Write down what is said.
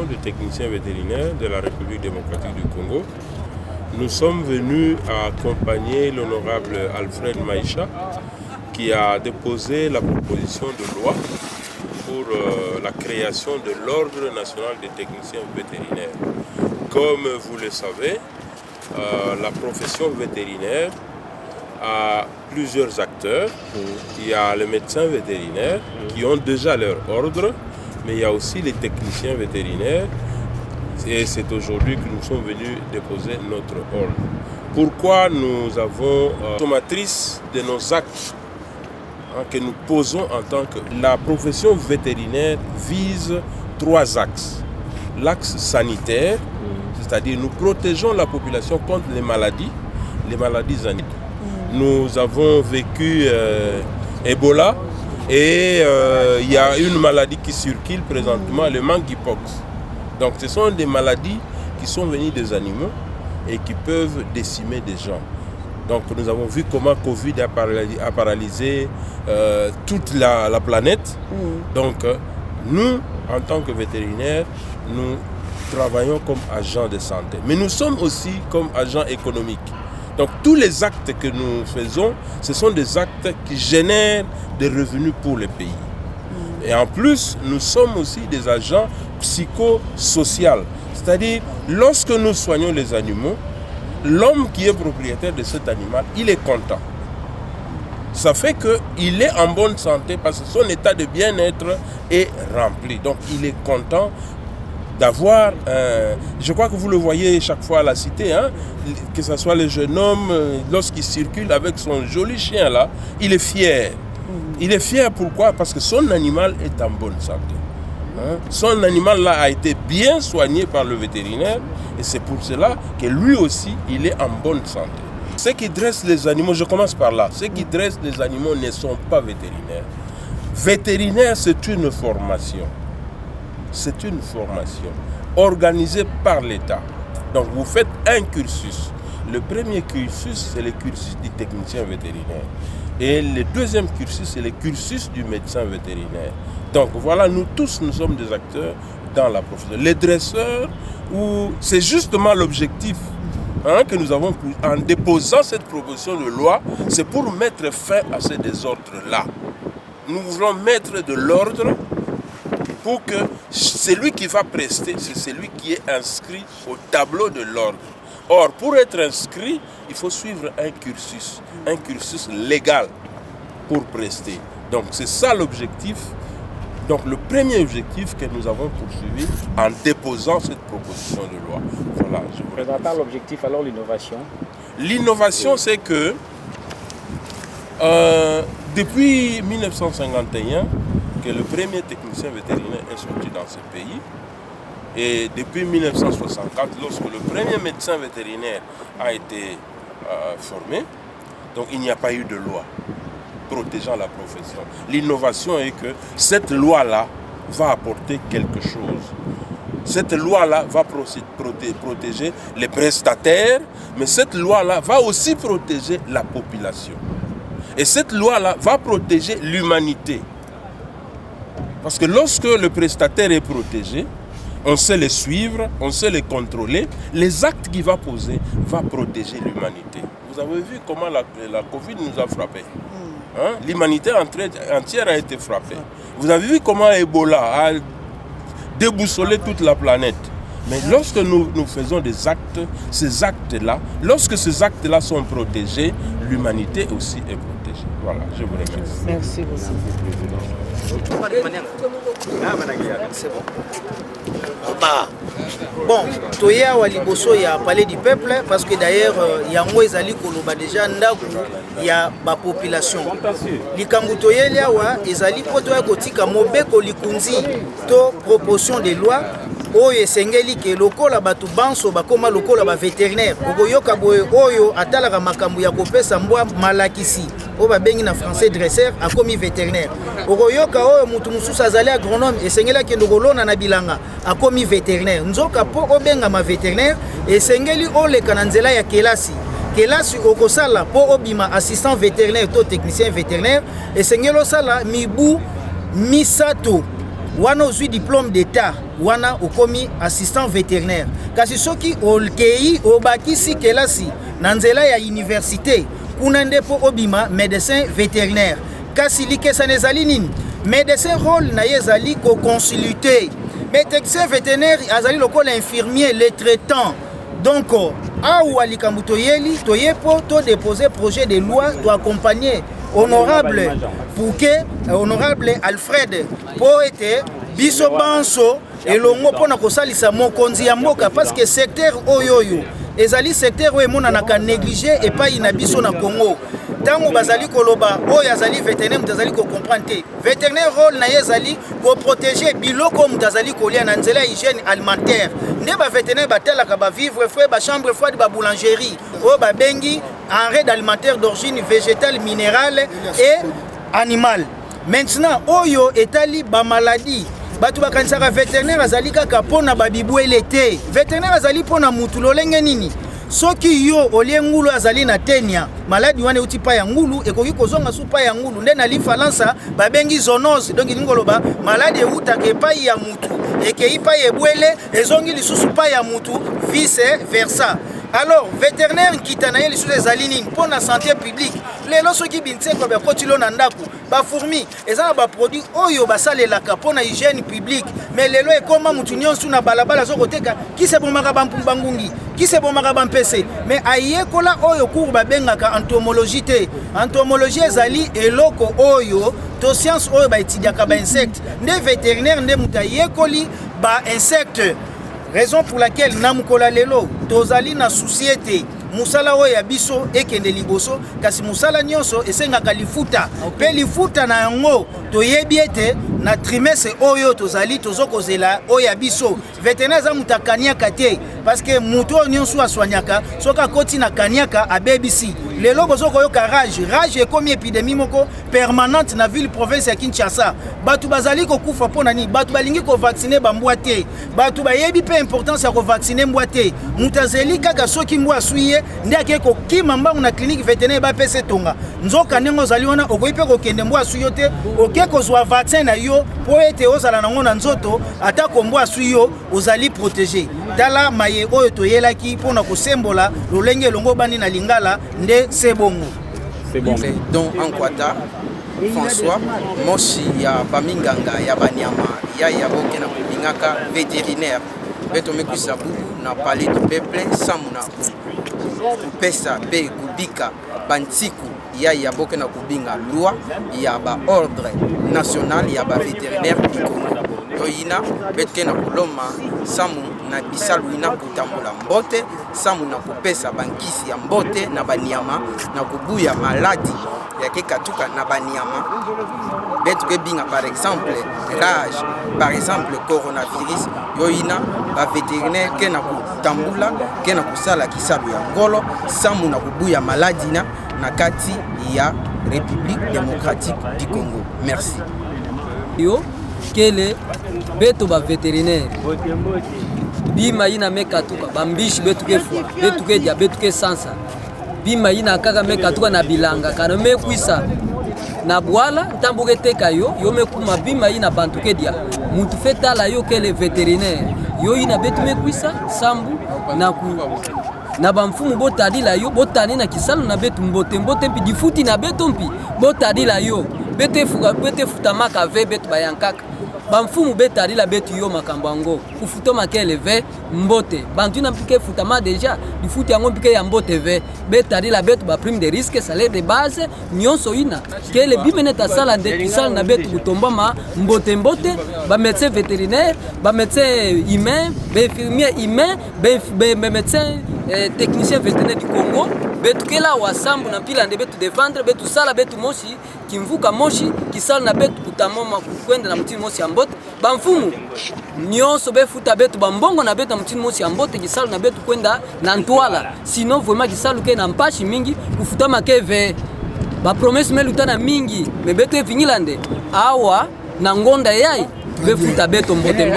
profession de technicien vétérinaire de la République démocratique du Congo. Nous sommes venus accompagner l'honorable Alfred Maïcha qui a déposé la proposition de loi pour la création de l'Ordre national des techniciens vétérinaires. Comme vous le savez, la profession vétérinaire a plusieurs acteurs. Il y a les médecins vétérinaires qui ont déjà leur ordre, mais il y a aussi les techniciens vétérinaires. Et c'est aujourd'hui que nous sommes venus déposer notre ordre. Pourquoi nous avons sommatrice de nos actes que nous posons en tant que... La profession vétérinaire vise 3 axes. L'axe sanitaire, c'est-à-dire nous protégeons la population contre les maladies sanitaires. Nous avons vécu Ebola et il y a une maladie qui circule présentement, le monkeypox. Donc ce sont des maladies qui sont venues des animaux et qui peuvent décimer des gens. Donc nous avons vu comment Covid a paralysé toute la planète. Donc nous, en tant que vétérinaires, nous travaillons comme agents de santé. Mais nous sommes aussi comme agents économiques. Donc tous les actes que nous faisons, ce sont des actes qui génèrent des revenus pour le pays. Et en plus, nous sommes aussi des agents psychosociaux. C'est-à-dire, lorsque nous soignons les animaux, l'homme qui est propriétaire de cet animal, il est content. Ça fait qu'il est en bonne santé parce que son état de bien-être est rempli. Donc il est content d'avoir, je crois que vous le voyez chaque fois à la cité, hein, que ce soit le jeune homme, lorsqu'il circule avec son joli chien là, il est fier. Il est fier pourquoi? Parce que son animal est en bonne santé. Hein? Son animal là a été bien soigné par le vétérinaire et c'est pour cela que lui aussi, il est en bonne santé. Ceux qui dressent les animaux, je commence par là, ceux qui dressent les animaux ne sont pas vétérinaires. Vétérinaire, c'est une formation. C'est une formation organisée par l'État. Donc vous faites un cursus. Le premier cursus, c'est le cursus du technicien vétérinaire. Et le deuxième cursus, c'est le cursus du médecin vétérinaire. Donc voilà, nous tous, nous sommes des acteurs dans la profession. Les dresseurs, c'est justement l'objectif que nous avons en déposant cette proposition de loi, c'est pour mettre fin à ces désordres-là. Nous voulons mettre de l'ordre pour que celui qui va prester, c'est celui qui est inscrit au tableau de l'ordre. Or, pour être inscrit, il faut suivre un cursus légal pour prester. Donc, c'est ça l'objectif. Donc, le premier objectif que nous avons poursuivi en déposant cette proposition de loi. Voilà, je vous remercie. Présentant l'objectif, alors l'innovation. L'innovation, c'est que depuis 1951, que le premier technicien vétérinaire est sorti dans ce pays. Et depuis 1964, lorsque le premier médecin vétérinaire a été formé, donc il n'y a pas eu de loi protégeant la profession. L'innovation est que cette loi-là va apporter quelque chose. Cette loi-là va protéger les prestataires, mais cette loi-là va aussi protéger la population. Et cette loi-là va protéger l'humanité. Parce que lorsque le prestataire est protégé, on sait les suivre, on sait les contrôler. Les actes qu'il va poser vont protéger l'humanité. Vous avez vu comment la Covid nous a frappés. Hein? L'humanité entière a été frappée. Vous avez vu comment Ebola a déboussolé toute la planète. Mais lorsque nous faisons des actes, ces actes-là, lorsque ces actes-là sont protégés, l'humanité aussi est protégée. Voilà, je vous remercie. Merci beaucoup. C'est bon. Bon, toya wa liboso ya palais du peuple parce que d'ailleurs yango ezali koloba déjà ndaku ya ba population. Likambu toyelia wa ezali poto ya kotika mobeko likunzi to proposition de loi oyo esengeli ke lokola batu banso bakoma lokola ba vétérinaire okoyoka boye oyo atalaka makambo ya kopesa mbwa malakisi oyo babengi na français dresseur akomi vétérinaire okoyoka oyo mutu mususu azali agronome esengeli akende kolona na bilanga akomi vétérinaire nzoka po obenga ma vétérinaire esengeli oleka na nzela ya kelasi okosala po obima assistant vétérinaire to technicien vétérinaire esengeli osala mibu misato wana ozwi diplôme d'état wana okomi assistant vétérinaire kasi soki olkei obakisi kelasi na nzela ya université kuna ndepo obima médecin vétérinaire kasi likesana ezali nini médecin rôle na ye ezali koconsulter mais technicien vétérinaire azali lokola infirmier le traitant donc awa likambo toyeli toyepo to déposer projet de loi to accompagner honorable pour que honorable Alfred po ete biso banso elongo pona kosalisa mokonzi ya mboka parce que secteur oyoyo ezali secteur oyo emonanaka négligé epai na biso na Congo tango bazali koloba oyo azali vétérinaire mutazali ko comprendre te vétérinaire rôle na ezali ko protéger biloko mutazali kolia na nzela hygiène alimentaire nde ba vétérinaire batelaka ba vivre frais ba chambre froide ba boulangerie o ba bengi enrée alimentaire d'origine végétale minérale et animale maintenant oyo etali ba maladie batu bakanisaka vétérinaire azali kaka pona babibwele te vétérinaire azali pona mutu lolenge nini soki yo olie ngulu azali na tenia maladi wane uti pa ya ngulu ekoki kozonga su pa ya ngulu nde na lifalansa babengi zoonose donc ngoloba maladi eutaka epai ya mutu ekei pa ebwele ezongi lisusu pa ya mutu vice versa. Alors vétérinaire nkita na ye lisusu ezali nini mpona santé publique lelo soki bintseko bakotilo na ndako bafourmi eza na baproduit oyo basalelaka mpona hygiène publique mais lelo ekoma mutu nyonso na balabala azokoteka kisebomaka bampunbangungi kisebomaka bampese mais ayekola oyo cours babengaka entomologie te entomologie ezali eloko oyo to science oyo baétudiaka bainsecte nde vétérinaire nde mutu ayekoli bainsecte raison pour laquelle namukola lelo tozali na société musala oyo ya biso ekende liboso kasi musala nyonso esengaka lifuta pe lifuta na yango toyebi ete na trimestre oyo tozali tozokozela oyo ya biso vétérinaire za mutu akaniaka te parce que mutu oyo nyonso aswanyaka soki akoti na kaniaka abebisi lelo bozokoyoka rage ekomi épidémie moko permanente na ville province ya Kinshasa batu bazali kokufa mpona nini batu balingi kovaccine bambwa te batu bayebi mpe importance ya kovaccine mbwa te mutu azeli kaka soki mbwa aswi ye nde akei kokima mbangu na clinique vétérinaire bapesa tonga nzoka ndenge ozali wana okoki mpe kokende mbwa aswi yo te oke kozwa vaccin na yo mpo ete ozala nango na nzoto atako mbwa aswi yo ozali protégé tala maye oyo toyelaki mpona kosembola lolenge elongo bani na lingala nde sebongo. C'est bon. Donc Ankwata François moshi ya baminganga ya banyama ya boke na kubingaka vétérinaire beto mekuisa buku na palais du peuple samuna kupesa be kubika bantiku ya boke na kubinga loi ya ba ordre national ya ba vétérinaire du Congo toyina betke na kuloma samu na bisalu ina kutambola mbote samu na kupesa bankisi ya mbote na banyama na kubuya maladi ya kekatuka na banyama betu ke binga par exemple rage par exemple coronavirus yoina ba vétérinaire ke na kutambula ke na kusala kisalu ya ngolo samu na kubuya maladi na kati ya République démocratique du Congo. Merci. Yo kele beto ba vétérinaire bima ina mekatuka bambishi betu ke fwa betu ke dia betu ke sansa bima ina kaka mekatuka na bilanga kana mekwisa na bwala ntambuke teka yo mekuma bima ina bantuke dia mutu fetala yo kele vétérinaire yo ina betu mekwisa sambu na bamfumu botadila yo botani na kisalo na betu mbote mpi difuti na betu mpi botadila yo bete futa maka ve betu bayankaka bamfumu betadila betu yo makambo yango kufuto makele ve mbote bantu na mpike futa ma déjà difuti yango mpike ya mbote ve betadila betu ba prime de risque salaire de base nyonso ina kele bimeneta sala de kisalo na betu kutomba ma mbote ba médecin vétérinaire ba médecin humain ba infirmier humain ba médecin technicien vétérinaire du Congo betu kela wasambu na pila nde betu défendre betu sala betu moshi kimvuka moshi kisala na betu kutamoma kwenda na mtini moshi ambote bamfumu nyonso befuta betu bambongo na betu na mtini moshi ambote kisala na betu kwenda na ntwala sinon vraiment kisala ke na mpashi mingi kufuta makeve ba promesse melutana mingi me betu evinyilande awa na ngonda yai befuta betu mbote